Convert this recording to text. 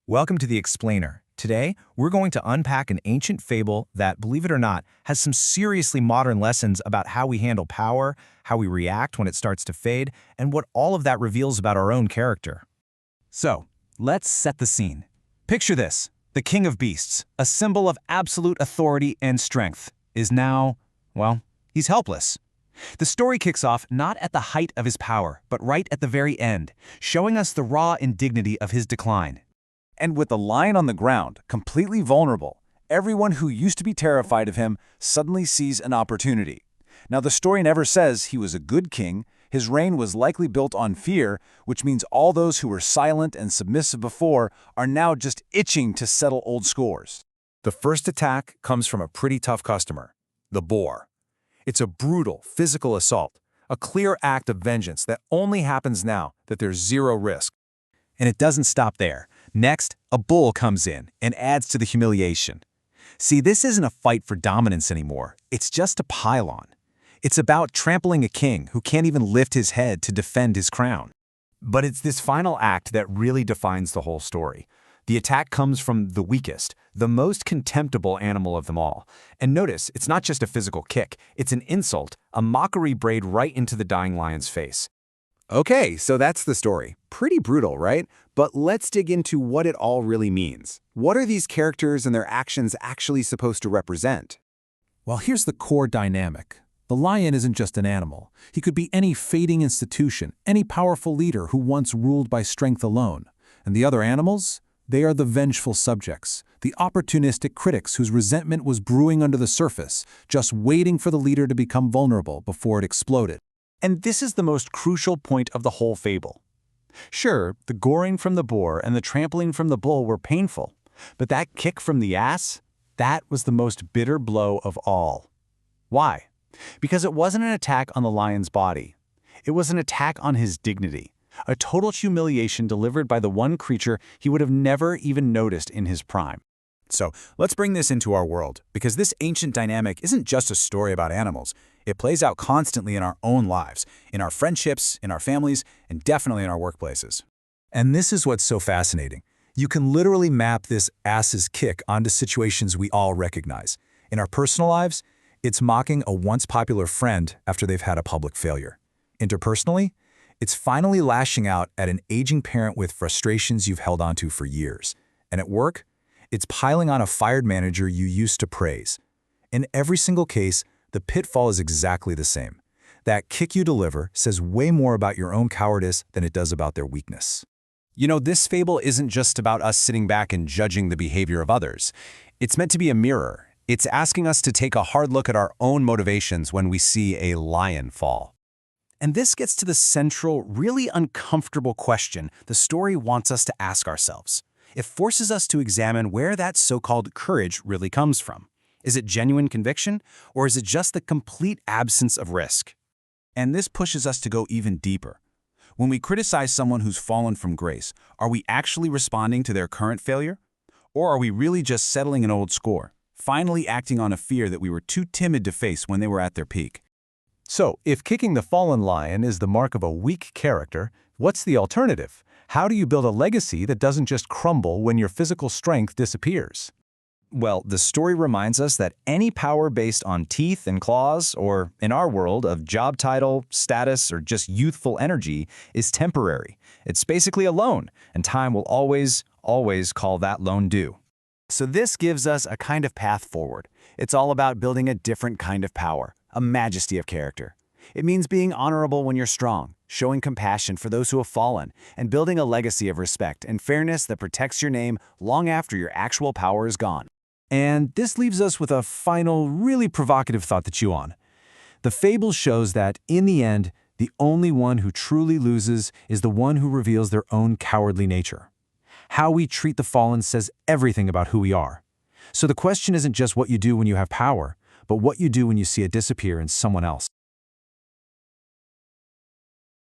Welcome to The Explainer. Today, we're going to unpack an ancient fable that, believe it or not, has some seriously modern lessons about how we handle power, how we react when it starts to fade, and what all of that reveals about our own character. So, let's set the scene. Picture this. The king of beasts, a symbol of absolute authority and strength, is now, well, he's helpless. The story kicks off not at the height of his power, but right at the very end, showing us the raw indignity of his decline. And with the lion on the ground, completely vulnerable, everyone who used to be terrified of him suddenly sees an opportunity. Now, the story never says he was a good king. His reign was likely built on fear, which means all those who were silent and submissive before are now just itching to settle old scores. The first attack comes from a pretty tough customer, the boar. It's a brutal, physical assault, a clear act of vengeance that only happens now that there's zero risk. And it doesn't stop there. Next, a bull comes in and adds to the humiliation. See, this isn't a fight for dominance anymore. It's just a pile-on. It's about trampling a king who can't even lift his head to defend his crown. But it's this final act that really defines the whole story. The attack comes from the weakest, the most contemptible animal of them all. And notice, it's not just a physical kick. It's an insult, a mockery braid right into the dying lion's face. Okay, so that's the story. Pretty brutal, right? But let's dig into what it all really means. What are these characters and their actions actually supposed to represent? Well, here's the core dynamic. The lion isn't just an animal. He could be any fading institution, any powerful leader who once ruled by strength alone. And the other animals? They are the vengeful subjects, the opportunistic critics whose resentment was brewing under the surface, just waiting for the leader to become vulnerable before it exploded. And this is the most crucial point of the whole fable. Sure, the goring from the boar and the trampling from the bull were painful, but that kick from the ass, that was the most bitter blow of all. Why? Because it wasn't an attack on the lion's body. It was an attack on his dignity, a total humiliation delivered by the one creature he would have never even noticed in his prime. So, let's bring this into our world, because this ancient dynamic isn't just a story about animals. It plays out constantly in our own lives, in our friendships, in our families, and definitely in our workplaces. And this is what's so fascinating. You can literally map this ass's kick onto situations we all recognize. In our personal lives, it's mocking a once popular friend after they've had a public failure. Interpersonally, it's finally lashing out at an aging parent with frustrations you've held onto for years. And at work, it's piling on a fired manager you used to praise. In every single case, the pitfall is exactly the same. That kick you deliver says way more about your own cowardice than it does about their weakness. You know, this fable isn't just about us sitting back and judging the behavior of others. It's meant to be a mirror. It's asking us to take a hard look at our own motivations when we see a lion fall. And this gets to the central, really uncomfortable question the story wants us to ask ourselves. It forces us to examine where that so-called courage really comes from. Is it genuine conviction, or is it just the complete absence of risk? And this pushes us to go even deeper. When we criticize someone who's fallen from grace, are we actually responding to their current failure? Or are we really just settling an old score, finally acting on a fear that we were too timid to face when they were at their peak? So, if kicking the fallen lion is the mark of a weak character, what's the alternative? How do you build a legacy that doesn't just crumble when your physical strength disappears? Well, the story reminds us that any power based on teeth and claws, or in our world, of job title, status, or just youthful energy, is temporary. It's basically a loan, and time will always call that loan due. So this gives us a kind of path forward. It's all about building a different kind of power, a majesty of character. It means being honorable when you're strong, showing compassion for those who have fallen, and building a legacy of respect and fairness that protects your name long after your actual power is gone. And this leaves us with a final, really provocative thought to chew on. The fable shows that, in the end, the only one who truly loses is the one who reveals their own cowardly nature. How we treat the fallen says everything about who we are. So the question isn't just what you do when you have power, but what you do when you see it disappear in someone else.